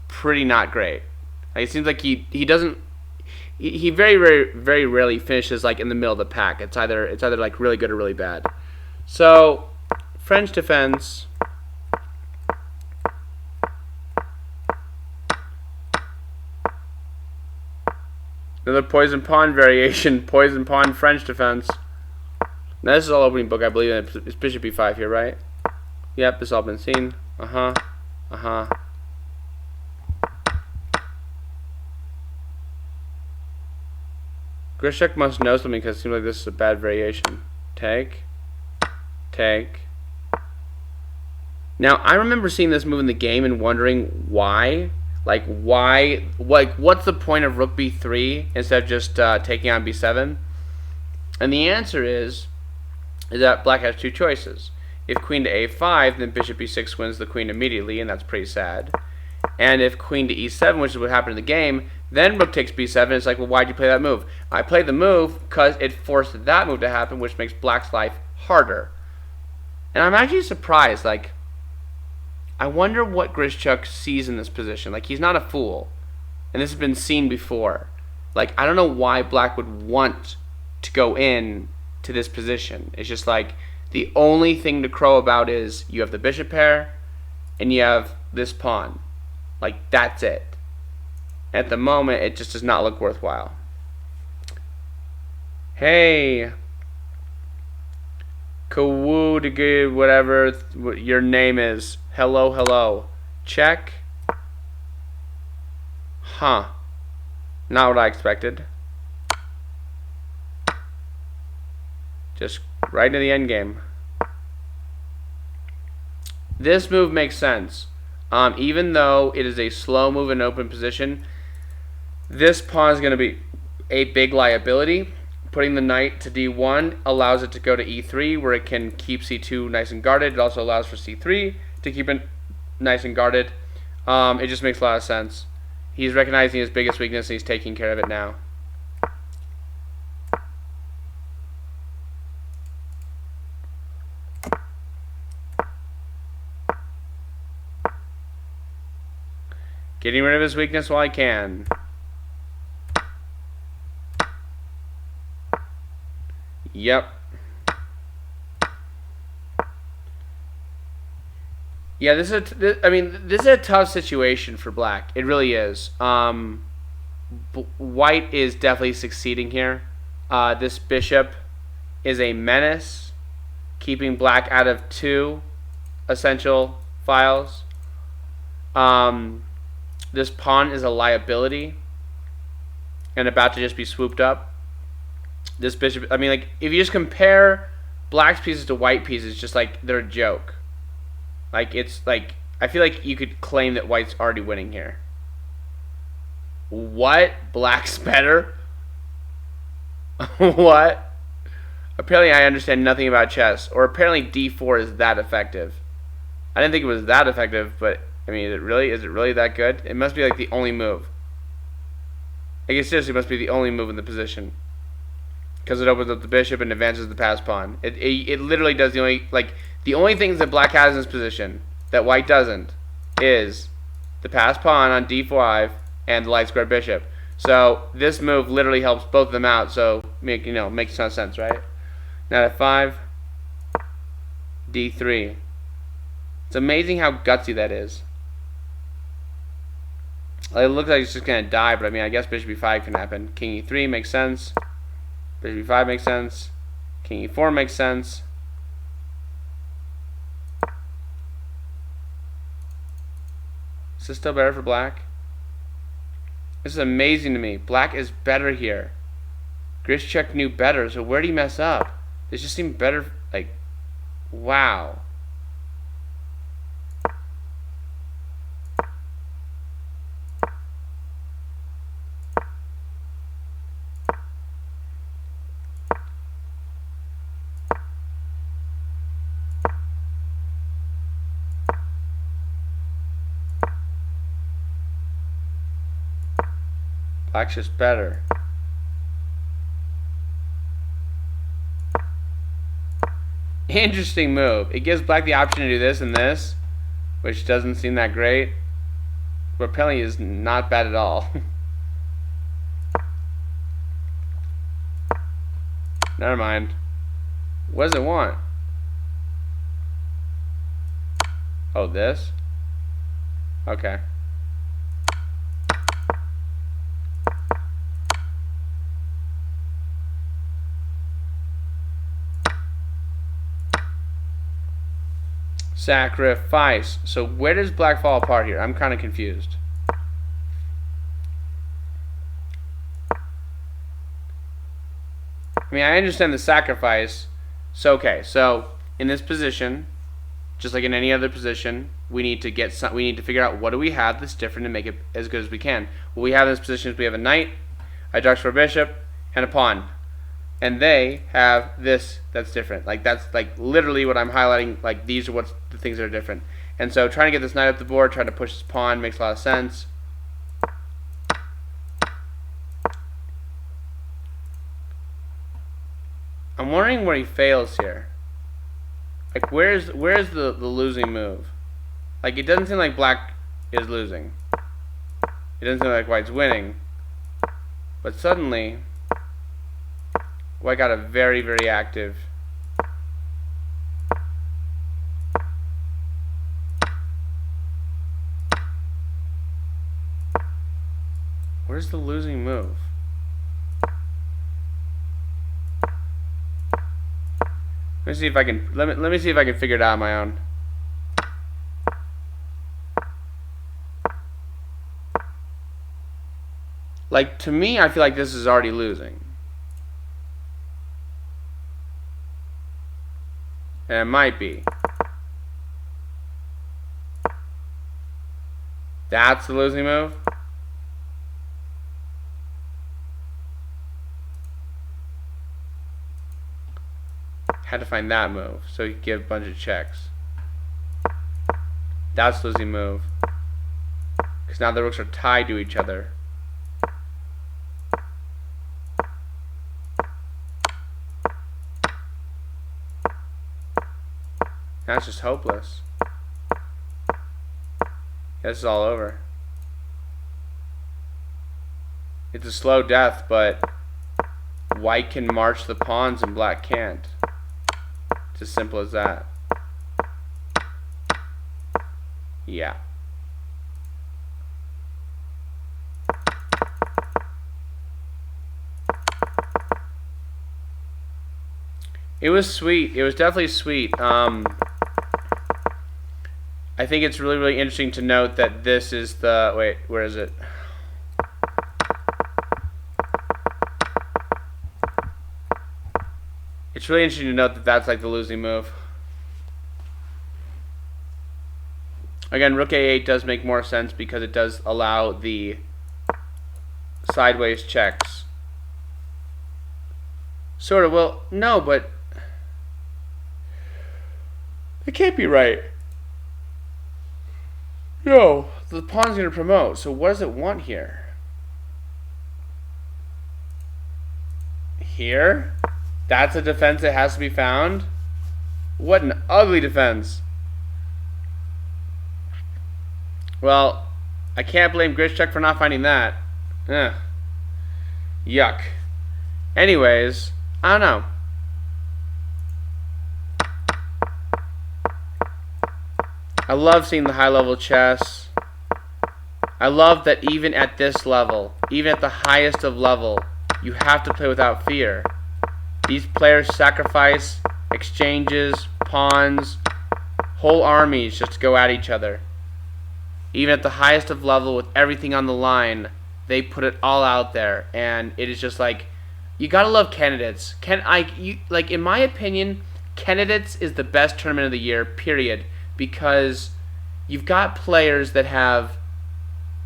pretty not great. It seems like he doesn't. He very, very, very rarely finishes in the middle of the pack. It's either really good or really bad. So French defense. Another poison pawn variation. Poison pawn French defense. Now this is all opening book, I believe. It's bishop e5 here, right? Yep, this has all been seen. Grishchuk must know something because it seems like this is a bad variation. Take. Now, I remember seeing this move in the game and wondering why. What's the point of rook b3 instead of just taking on b7? And the answer is that black has two choices. If queen to a5, then bishop e6 wins the queen immediately, and that's pretty sad. And if queen to e7, which is what happened in the game, then rook takes b7. It's well, why'd you play that move? I played the move because it forced that move to happen, which makes black's life harder. And I'm actually surprised. I wonder what Grishchuk sees in this position. He's not a fool. And this has been seen before. I don't know why black would want to go in to this position. It's just the only thing to crow about is you have the bishop pair and you have this pawn. That's it. At the moment, it just does not look worthwhile. Hey, Kawoo, whatever your name is. Hello. Check. Huh. Not what I expected. Just right into the end game. This move makes sense. Even though it is a slow move in open position, this pawn is going to be a big liability. Putting the knight to d1 allows it to go to e3, where it can keep c2 nice and guarded. It also allows for c3 to keep it nice and guarded. It just makes a lot of sense. He's recognizing his biggest weakness and he's taking care of it now. Getting rid of his weakness while I can. Yep. Yeah, this is a tough situation for black. It really is. White is definitely succeeding here. This bishop is a menace, keeping black out of two essential files. This pawn is a liability. and about to just be swooped up. This bishop, I mean, like, if you just compare black's pieces to white pieces, just like they're a joke. Like, it's like, I feel like you could claim that white's already winning here. What? Black's better? What? Apparently I understand nothing about chess. Or apparently d4 is that effective. I didn't think it was that effective, but I mean, is it really that good? It must be like the only move. I guess seriously, it must be the only move in the position. Because it opens up the bishop and advances the pass pawn. It literally does the only things that black has in this position that white doesn't is the pass pawn on d5 and the light square bishop. So this move literally helps both of them out. So makes a ton of sense, right? Now f5, d3. It's amazing how gutsy that is. It looks like it's just gonna die, but I mean, I guess bishop e5 can happen. King e3 makes sense. Bishop e5 makes sense. King e4 makes sense. Is this still better for black? This is amazing to me. Black is better here. Grischuk knew better, so where did he mess up? This just seemed better. Like, wow. Black's just better. Interesting move. It gives black the option to do this and this, which doesn't seem that great, but apparently is not bad at all. Never mind. What does it want? Oh, this? Okay. Sacrifice. So where does black fall apart here? I'm kind of confused. I mean, I understand the sacrifice. So okay, so in this position, just like in any other position, we need to figure out what do we have that's different and make it as good as we can. What we have in this position is we have a knight, a dark square bishop, and a pawn. And they have this that's different. Like, that's like literally what I'm highlighting. Like, these are what's the things that are different. And so trying to get this knight up the board, trying to push this pawn makes a lot of sense. I'm wondering where he fails here. Like, where's the losing move? Like, it doesn't seem like black is losing. It doesn't seem like white's winning. But suddenly, white got a very, very active. Where's the losing move? Let me see if I can let me see if I can figure it out on my own. Like, to me, I feel like this is already losing. And it might be. That's the losing move? Had to find that move so you could give a bunch of checks. That's the losing move. Because now the rooks are tied to each other. That's just hopeless. Yeah, this is all over. It's a slow death, but white can march the pawns and black can't. It's as simple as that. Yeah. It was sweet. It was definitely sweet. I think it's really, really interesting to note that this is the... Wait, where is it? It's really interesting to note that that's like the losing move. Again, rook a8 does make more sense because it does allow the sideways checks. Sort of. Well, no, but it can't be right. No, the pawn's going to promote. So what does it want here? Here? That's a defense that has to be found? What an ugly defense. Well, I can't blame Grischuk for not finding that. Ugh. Yuck. Anyways, I don't know. I love seeing the high-level chess. I love that even at this level, even at the highest of level, you have to play without fear. These players sacrifice exchanges, pawns, whole armies just to go at each other. Even at the highest of level with everything on the line, they put it all out there, and it is just like, you gotta love candidates. Like in my opinion, candidates is the best tournament of the year, period, because you've got players that have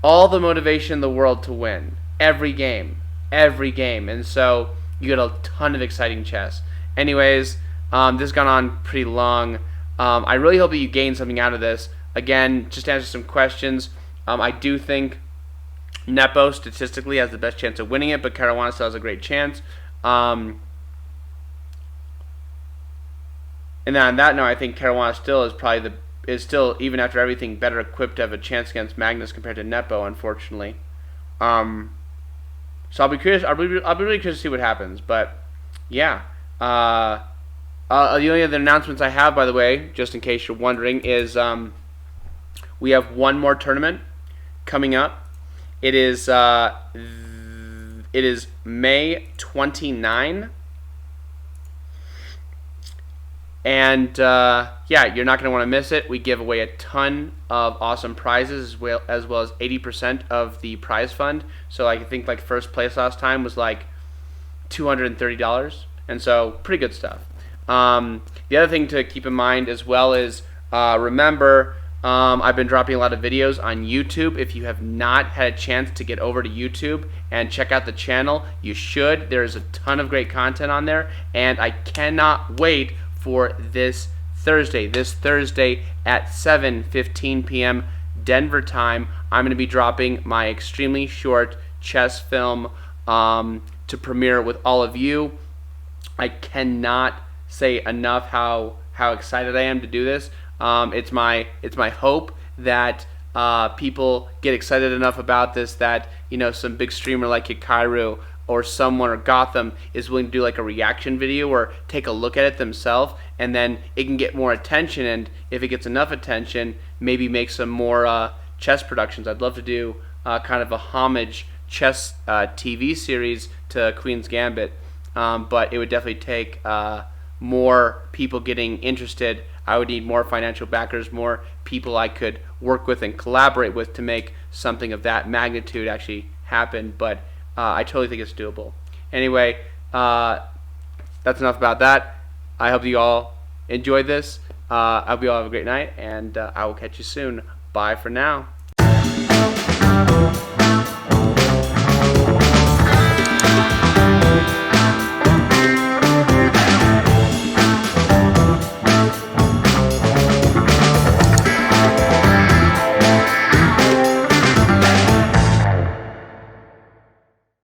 all the motivation in the world to win every game, and so you get a ton of exciting chess. Anyways, this has gone on pretty long. I really hope that you gained something out of this. Again, just to answer some questions, I do think Nepo statistically has the best chance of winning it, but Caruana still has a great chance. And then on that note, I think Caruana still is still even after everything better equipped to have a chance against Magnus compared to Nepo, unfortunately. So I'll be curious. I'll be really curious to see what happens. But yeah, the only other announcements I have, by the way, just in case you're wondering, is we have one more tournament coming up. It is May 29. And yeah, you're not going to want to miss it. We give away a ton of awesome prizes as well as 80% of the prize fund. So I think like first place last time was like $230, and so pretty good stuff. The other thing to keep in mind as well is remember, I've been dropping a lot of videos on YouTube. If you have not had a chance to get over to YouTube and check out the channel, you should. There's a ton of great content on there, and I cannot wait for this Thursday at 7:15 p.m. Denver time. I'm going to be dropping my extremely short chess film to premiere with all of you. I cannot say enough how excited I am to do this. It's my hope that people get excited enough about this that, you know, some big streamer like Hikaru or someone or Gotham is willing to do like a reaction video or take a look at it themselves, and then it can get more attention, and if it gets enough attention, maybe make some more chess productions. I'd love to do kind of a homage chess TV series to Queen's Gambit, but it would definitely take more people getting interested. I would need more financial backers, more people I could work with and collaborate with to make something of that magnitude actually happen, but I totally think it's doable. Anyway, that's enough about that. I hope you all enjoyed this. I hope you all have a great night, and I will catch you soon. Bye for now.